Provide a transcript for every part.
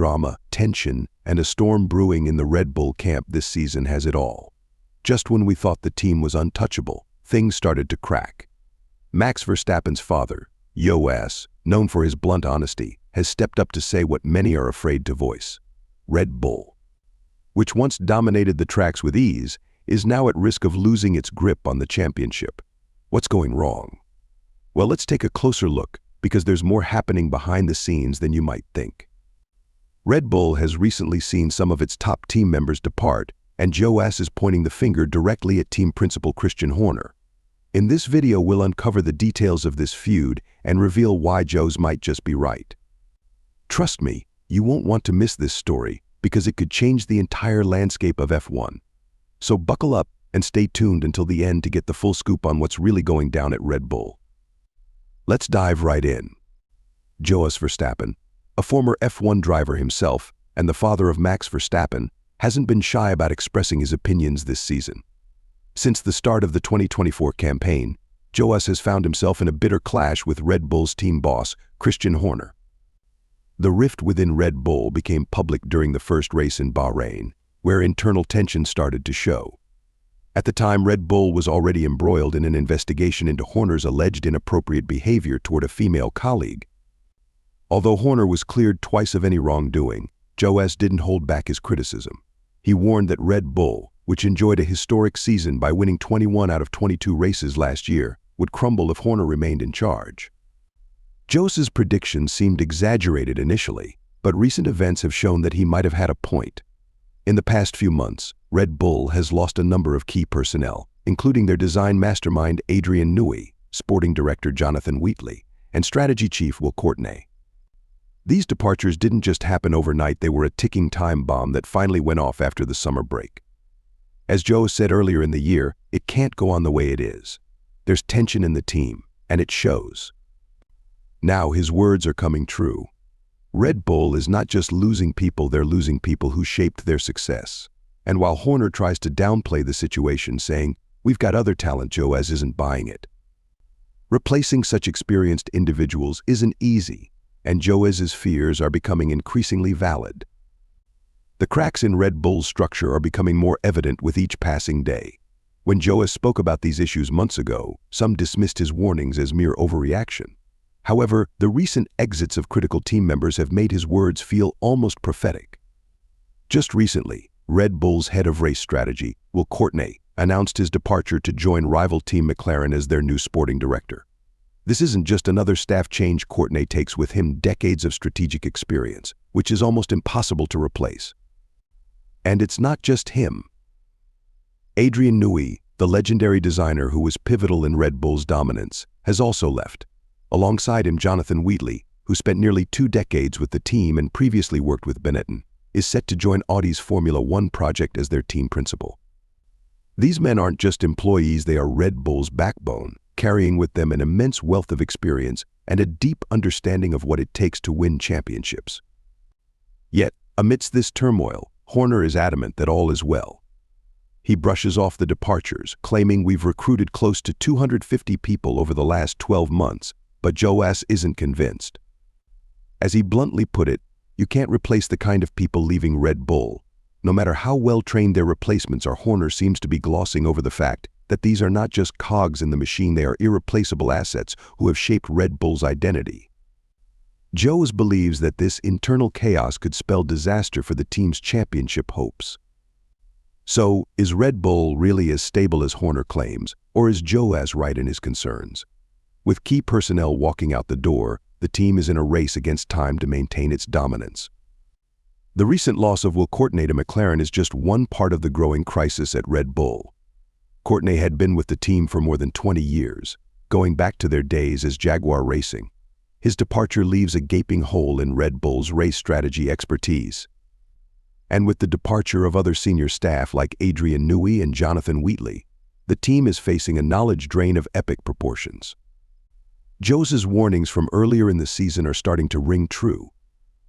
Drama, tension, and a storm brewing in the Red Bull camp this season has it all. Just when we thought the team was untouchable, things started to crack. Max Verstappen's father, Jos, known for his blunt honesty, has stepped up to say what many are afraid to voice. Red Bull, which once dominated the tracks with ease, is now at risk of losing its grip on the championship. What's going wrong? Well, let's take a closer look, because there's more happening behind the scenes than you might think. Red Bull has recently seen some of its top team members depart, and Jos is pointing the finger directly at team principal Christian Horner. In this video, we'll uncover the details of this feud and reveal why Jos might just be right. Trust me, you won't want to miss this story, because it could change the entire landscape of F1. So buckle up and stay tuned until the end to get the full scoop on what's really going down at Red Bull. Let's dive right in. Jos Verstappen, a former F1 driver himself and the father of Max Verstappen, hasn't been shy about expressing his opinions this season. Since the start of the 2024 campaign, Jos has found himself in a bitter clash with Red Bull's team boss, Christian Horner. The rift within Red Bull became public during the first race in Bahrain, where internal tension started to show. At the time, Red Bull was already embroiled in an investigation into Horner's alleged inappropriate behavior toward a female colleague. Although Horner was cleared twice of any wrongdoing, Jos didn't hold back his criticism. He warned that Red Bull, which enjoyed a historic season by winning 21 out of 22 races last year, would crumble if Horner remained in charge. Jos's predictions seemed exaggerated initially, but recent events have shown that he might have had a point. In the past few months, Red Bull has lost a number of key personnel, including their design mastermind Adrian Newey, sporting director Jonathan Wheatley, and strategy chief Will Courtney. These departures didn't just happen overnight, they were a ticking time bomb that finally went off after the summer break. As Jos said earlier in the year, it can't go on the way it is. There's tension in the team, and it shows. Now his words are coming true. Red Bull is not just losing people, they're losing people who shaped their success. And while Horner tries to downplay the situation, saying, "We've got other talent," Jos isn't buying it. Replacing such experienced individuals isn't easy, and Jos's fears are becoming increasingly valid. The cracks in Red Bull's structure are becoming more evident with each passing day. When Jos spoke about these issues months ago, some dismissed his warnings as mere overreaction. However, the recent exits of critical team members have made his words feel almost prophetic. Just recently, Red Bull's head of race strategy, Will Courtney, announced his departure to join rival team McLaren as their new sporting director. This isn't just another staff change. Courtney takes with him decades of strategic experience, which is almost impossible to replace. And it's not just him. Adrian Newey, the legendary designer who was pivotal in Red Bull's dominance, has also left. Alongside him, Jonathan Wheatley, who spent nearly 2 decades with the team and previously worked with Benetton, is set to join Audi's Formula One project as their team principal. These men aren't just employees, they are Red Bull's backbone, carrying with them an immense wealth of experience and a deep understanding of what it takes to win championships. Yet, amidst this turmoil, Horner is adamant that all is well. He brushes off the departures, claiming, "We've recruited close to 250 people over the last 12 months, but Jos isn't convinced." As he bluntly put it, you can't replace the kind of people leaving Red Bull. No matter how well-trained their replacements are, Horner seems to be glossing over the fact that these are not just cogs in the machine, they are irreplaceable assets who have shaped Red Bull's identity. Jos believes that this internal chaos could spell disaster for the team's championship hopes. So, is Red Bull really as stable as Horner claims, or is Jos right in his concerns? With key personnel walking out the door, the team is in a race against time to maintain its dominance. The recent loss of Will Courtney to McLaren is just one part of the growing crisis at Red Bull. Courtney had been with the team for more than 20 years, going back to their days as Jaguar Racing. His departure leaves a gaping hole in Red Bull's race strategy expertise. And with the departure of other senior staff like Adrian Newey and Jonathan Wheatley, the team is facing a knowledge drain of epic proportions. Jos's warnings from earlier in the season are starting to ring true.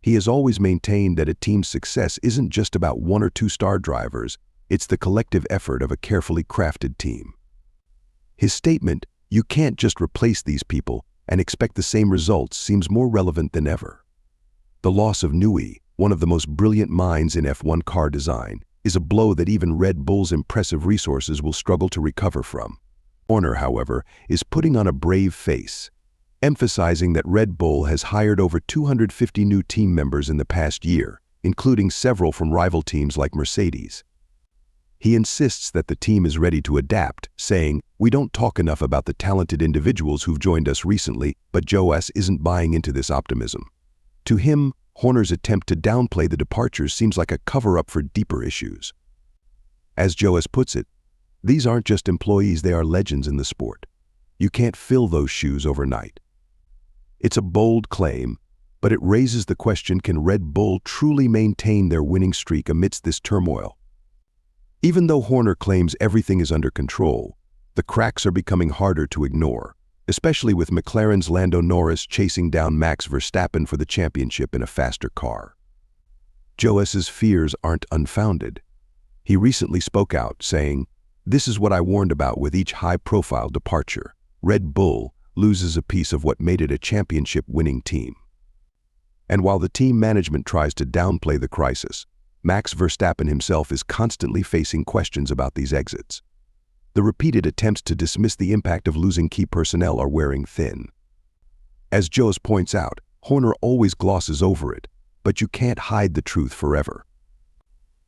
He has always maintained that a team's success isn't just about 1 or 2 star drivers, it's the collective effort of a carefully crafted team. His statement, "You can't just replace these people and expect the same results," seems more relevant than ever. The loss of Newey, one of the most brilliant minds in F1 car design, is a blow that even Red Bull's impressive resources will struggle to recover from. Horner, however, is putting on a brave face, emphasizing that Red Bull has hired over 250 new team members in the past year, including several from rival teams like Mercedes. He insists that the team is ready to adapt, saying, "We don't talk enough about the talented individuals who've joined us recently, but Jos isn't buying into this optimism." To him, Horner's attempt to downplay the departures seems like a cover-up for deeper issues. As Jos puts it, these aren't just employees, they are legends in the sport. You can't fill those shoes overnight. It's a bold claim, but it raises the question, can Red Bull truly maintain their winning streak amidst this turmoil? Even though Horner claims everything is under control, the cracks are becoming harder to ignore, especially with McLaren's Lando Norris chasing down Max Verstappen for the championship in a faster car. Jos's fears aren't unfounded. He recently spoke out, saying, "This is what I warned about with each high-profile departure. Red Bull loses a piece of what made it a championship-winning team." And while the team management tries to downplay the crisis, Max Verstappen himself is constantly facing questions about these exits. The repeated attempts to dismiss the impact of losing key personnel are wearing thin. As Jos points out, Horner always glosses over it, but you can't hide the truth forever.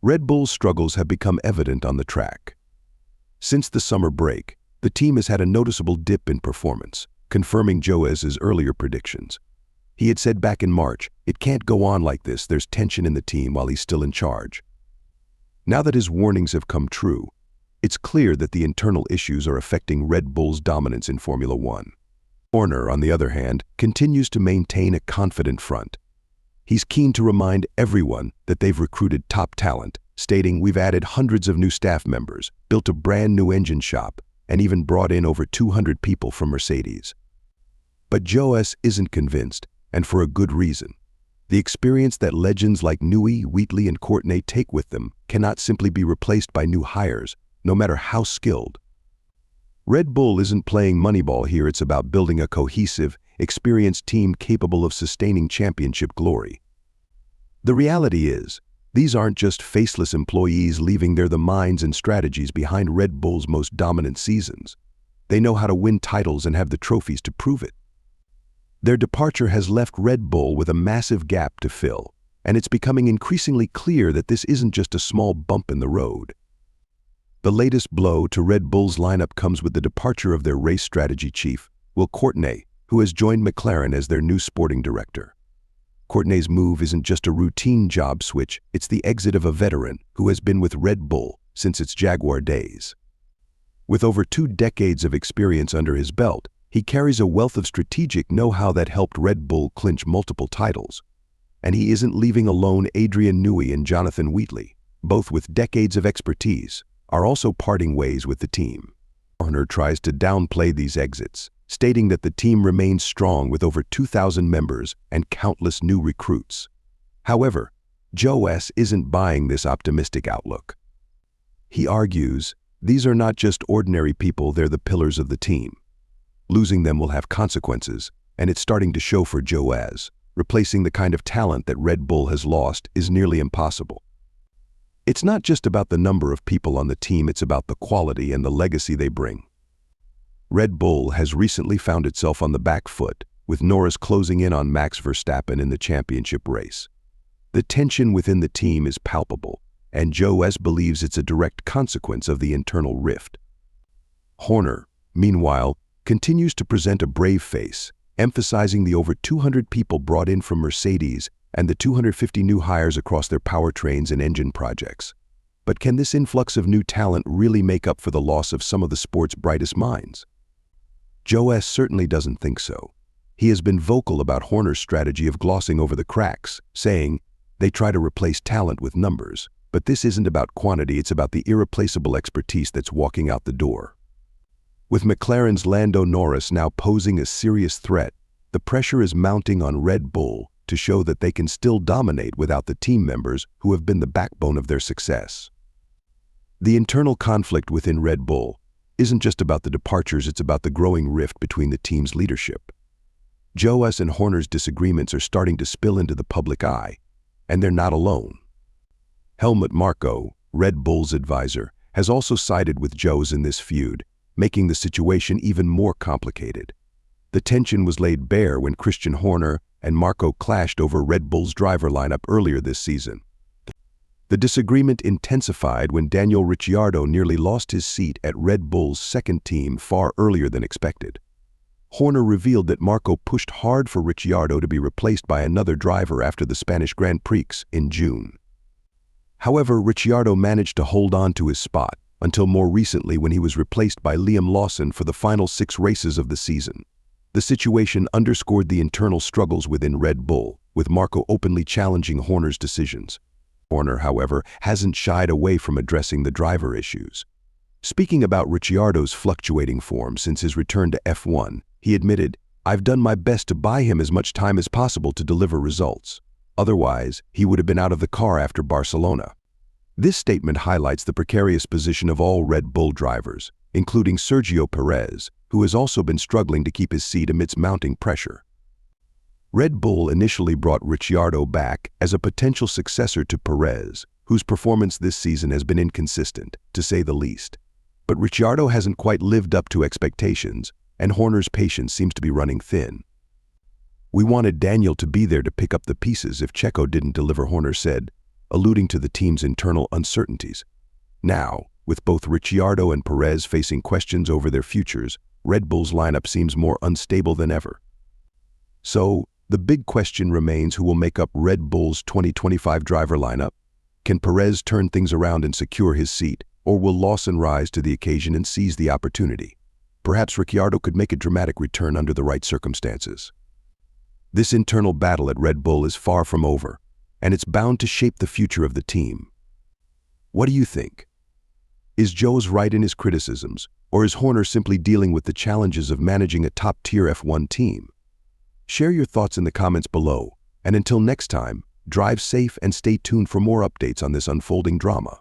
Red Bull's struggles have become evident on the track. Since the summer break, the team has had a noticeable dip in performance, confirming Jos's earlier predictions. He had said back in March, "It can't go on like this, there's tension in the team while he's still in charge." Now that his warnings have come true, it's clear that the internal issues are affecting Red Bull's dominance in Formula One. Horner, on the other hand, continues to maintain a confident front. He's keen to remind everyone that they've recruited top talent, stating, "We've added hundreds of new staff members, built a brand new engine shop, and even brought in over 200 people from Mercedes." But Jos isn't convinced, and for a good reason. The experience that legends like Newey, Wheatley, and Courtney take with them cannot simply be replaced by new hires, no matter how skilled. Red Bull isn't playing Moneyball here, it's about building a cohesive, experienced team capable of sustaining championship glory. The reality is, these aren't just faceless employees leaving, they're the minds and strategies behind Red Bull's most dominant seasons. They know how to win titles and have the trophies to prove it. Their departure has left Red Bull with a massive gap to fill, and it's becoming increasingly clear that this isn't just a small bump in the road. The latest blow to Red Bull's lineup comes with the departure of their race strategy chief, Will Courtney, who has joined McLaren as their new sporting director. Courtney's move isn't just a routine job switch, it's the exit of a veteran who has been with Red Bull since its Jaguar days. With over 2 decades of experience under his belt, he carries a wealth of strategic know-how that helped Red Bull clinch multiple titles. And he isn't leaving alone. Adrian Newey and Jonathan Wheatley, both with decades of expertise, are also parting ways with the team. Horner tries to downplay these exits, stating that the team remains strong with over 2,000 members and countless new recruits. However, Jos isn't buying this optimistic outlook. He argues, these are not just ordinary people, they're the pillars of the team. Losing them will have consequences, and it's starting to show for Jos. Replacing the kind of talent that Red Bull has lost is nearly impossible. It's not just about the number of people on the team, it's about the quality and the legacy they bring. Red Bull has recently found itself on the back foot, with Norris closing in on Max Verstappen in the championship race. The tension within the team is palpable, and Jos believes it's a direct consequence of the internal rift. Horner, meanwhile, continues to present a brave face, emphasizing the over 200 people brought in from Mercedes and the 250 new hires across their powertrains and engine projects. But can this influx of new talent really make up for the loss of some of the sport's brightest minds? Jos certainly doesn't think so. He has been vocal about Horner's strategy of glossing over the cracks, saying, "They try to replace talent with numbers, but this isn't about quantity, it's about the irreplaceable expertise that's walking out the door." With McLaren's Lando Norris now posing a serious threat, the pressure is mounting on Red Bull to show that they can still dominate without the team members who have been the backbone of their success. The internal conflict within Red Bull isn't just about the departures, it's about the growing rift between the team's leadership. Jos and Horner's disagreements are starting to spill into the public eye, and they're not alone. Helmut Marko, Red Bull's advisor, has also sided with Jos in this feud, making the situation even more complicated. The tension was laid bare when Christian Horner and Marko clashed over Red Bull's driver lineup earlier this season. The disagreement intensified when Daniel Ricciardo nearly lost his seat at Red Bull's second team far earlier than expected. Horner revealed that Marko pushed hard for Ricciardo to be replaced by another driver after the Spanish Grand Prix in June. However, Ricciardo managed to hold on to his spot until more recently when he was replaced by Liam Lawson for the final 6 races of the season. The situation underscored the internal struggles within Red Bull, with Marko openly challenging Horner's decisions. Horner, however, hasn't shied away from addressing the driver issues. Speaking about Ricciardo's fluctuating form since his return to F1, he admitted, "I've done my best to buy him as much time as possible to deliver results. Otherwise, he would have been out of the car after Barcelona." This statement highlights the precarious position of all Red Bull drivers, including Sergio Perez, who has also been struggling to keep his seat amidst mounting pressure. Red Bull initially brought Ricciardo back as a potential successor to Perez, whose performance this season has been inconsistent, to say the least. But Ricciardo hasn't quite lived up to expectations, and Horner's patience seems to be running thin. "We wanted Daniel to be there to pick up the pieces if Checo didn't deliver," Horner said, alluding to the team's internal uncertainties. Now, with both Ricciardo and Perez facing questions over their futures, Red Bull's lineup seems more unstable than ever. So, the big question remains who will make up Red Bull's 2025 driver lineup. Can Perez turn things around and secure his seat, or will Lawson rise to the occasion and seize the opportunity? Perhaps Ricciardo could make a dramatic return under the right circumstances. This internal battle at Red Bull is far from over, and it's bound to shape the future of the team. What do you think? Is Jos right in his criticisms, or is Horner simply dealing with the challenges of managing a top-tier F1 team? Share your thoughts in the comments below, and until next time, drive safe and stay tuned for more updates on this unfolding drama.